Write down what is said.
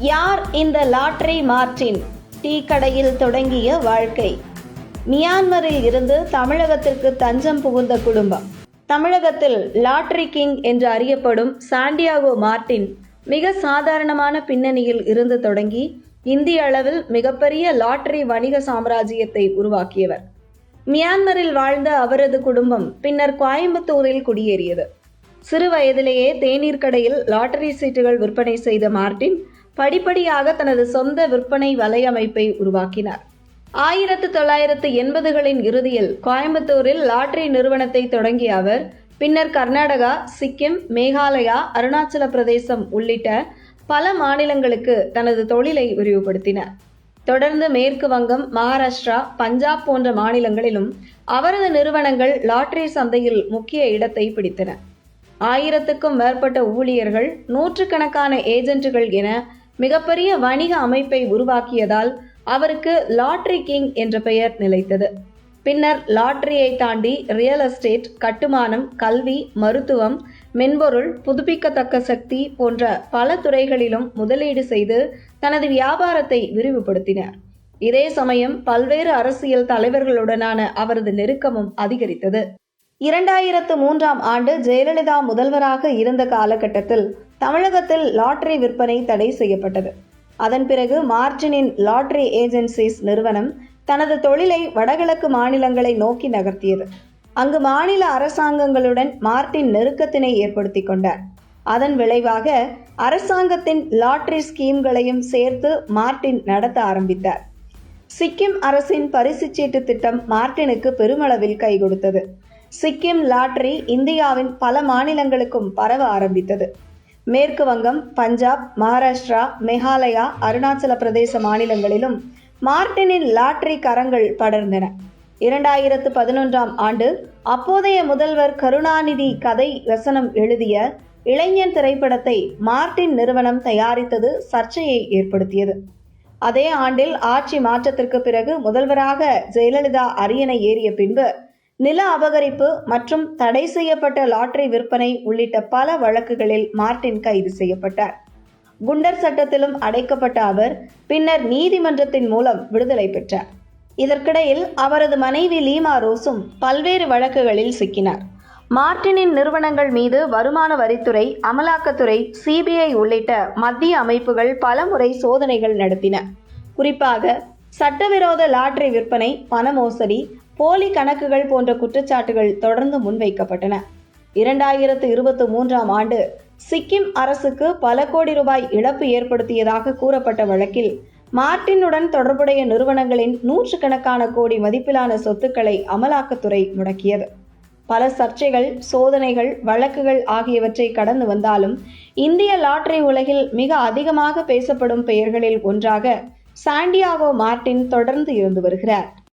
யார் இந்த lottery Martin? Tea கடையில் தொடங்கிய வாழ்க்கை. மியான்மரில் இருந்து தமிழகத்திற்கு தஞ்சம் புகுந்த குடும்பம். தமிழகத்தில் லாட்ரி கிங் என்று அறியப்படும் சாண்டியாகோ மார்டின் மிக சாதாரணமான பின்னணியில் இருந்து தொடங்கி இந்திய அளவில் மிகப்பெரிய லாட்டரி வணிக சாம்ராஜ்யத்தை உருவாக்கியவர். மியான்மரில் வாழ்ந்த அவரது குடும்பம் பின்னர் கோயம்புத்தூரில் குடியேறியது. சிறு வயதிலேயே தேநீர் கடையில் லாட்டரி சீட்டுகள் விற்பனை செய்த மார்டின் படிப்படியாக தனது சொந்த விற்பனை வலையமைப்பை உருவாக்கினார். 1980களின் இறுதியில் கோயம்புத்தூரில் லாட்டரி நிறுவனத்தை தொடங்கிய அவர் பின்னர் கர்நாடகா, சிக்கிம், மேகாலயா, அருணாச்சல பிரதேசம் உள்ளிட்ட பல மாநிலங்களுக்கு தனது தொழிலை விரிவுபடுத்தினார். தொடர்ந்து மேற்கு வங்கம், மகாராஷ்டிரா, பஞ்சாப் போன்ற மாநிலங்களிலும் அவரது நிறுவனங்கள் லாட்டரி சந்தையில் முக்கிய இடத்தை பிடித்தன. 1000க்கும் மேற்பட்ட ஊழியர்கள், நூற்றுக்கணக்கான ஏஜென்ட்டுகள் என மிகப்பெரிய வணிக அமைப்பை உருவாக்கியதால் அவருக்கு லாட்டரி கிங் என்ற பெயர் நிலைத்தது. பின்னர் லாட்டரியை தாண்டி ரியல் எஸ்டேட், கட்டுமானம், கல்வி, மருத்துவம், மென்பொருள், புதுப்பிக்கத்தக்க சக்தி போன்ற பல துறைகளிலும் முதலீடு செய்து தனது வியாபாரத்தை விரிவுபடுத்தினார். இதே சமயம் பல்வேறு அரசியல் தலைவர்களுடனான அவரது நெருக்கமும் அதிகரித்தது. 2003ஆம் ஆண்டு ஜெயலலிதா முதல்வராக இருந்த காலகட்டத்தில் தமிழகத்தில் லாட்டரி விற்பனை தடை செய்யப்பட்டது. அதன் பிறகு மார்டினின் லாட்டரி ஏஜென்சிஸ் நிறுவனம் தனது தொழிலை வடகிழக்கு மாநிலங்களை நோக்கி நகர்த்தியது. அங்கு மாநில அரசாங்கங்களுடன் மார்டின் நெருக்கத்தினை ஏற்படுத்தி கொண்டார். அதன் விளைவாக அரசாங்கத்தின் லாட்டரி ஸ்கீம்களையும் சேர்த்து மார்டின் நடத்த ஆரம்பித்தார். சிக்கிம் அரசின் பரிசுச்சீட்டு திட்டம் மார்டினுக்கு பெருமளவில் கை கொடுத்தது. சிக்கிம் லாட்டரி இந்தியாவின் பல மாநிலங்களுக்கும் பரவ ஆரம்பித்தது. மேற்கு வங்கம், பஞ்சாப், மகாராஷ்டிரா, மேகாலயா, அருணாச்சல பிரதேச மாநிலங்களிலும் மார்டினின் லாட்டரி கரங்கள் படர்ந்தன. 2011ஆம் ஆண்டு அப்போதைய முதல்வர் கருணாநிதி கதை வசனம் எழுதிய இளைஞன் திரைப்படத்தை மார்டின் நிறுவனம் தயாரித்தது சர்ச்சையை ஏற்படுத்தியது. அதே ஆண்டில் ஆட்சி மாற்றத்திற்கு பிறகு முதல்வராக ஜெயலலிதா அரியணை ஏறிய பின்பு நில அபகரிப்பு மற்றும் தடை செய்யப்பட்ட லாட்டரி விற்பனை உள்ளிட்ட பல வழக்குகளில் மார்டின் கைது செய்யப்பட்டார். குண்டர் சட்டத்திலும் அடைக்கப்பட்ட அவர் பின்னர் நீதிமன்றத்தின் மூலம் விடுதலை பெற்றார். இதற்கிடையில் அவரது மனைவி லீமா ரோஸும் பல்வேறு வழக்குகளில் சிக்கினார். மார்டினின் நிறுவனங்கள் மீது வருமான வரித்துறை, அமலாக்கத்துறை, சிபிஐ உள்ளிட்ட மத்திய அமைப்புகள் பலமுறை சோதனைகள் நடத்தின. குறிப்பாக சட்டவிரோத லாட்டரி விற்பனை, பண மோசடி, போலி கணக்குகள் போன்ற குற்றச்சாட்டுகள் தொடர்ந்து முன்வைக்கப்பட்டன. 2023ஆம் ஆண்டு சிக்கிம் அரசுக்கு பல கோடி ரூபாய் இழப்பு ஏற்படுத்தியதாக கூறப்பட்ட வழக்கில் மார்டினுடன் தொடர்புடைய நிறுவனங்களின் நூற்றுக்கணக்கான கோடி மதிப்பிலான சொத்துக்களை அமலாக்கத்துறை முடக்கியது. பல சர்ச்சைகள், சோதனைகள், வழக்குகள் ஆகியவற்றை கடந்து வந்தாலும் இந்திய லாட்டரி உலகில் மிக அதிகமாக பேசப்படும் பெயர்களில் ஒன்றாக சாண்டியாகோ மார்டின் தொடர்ந்து இருந்து வருகிறார்.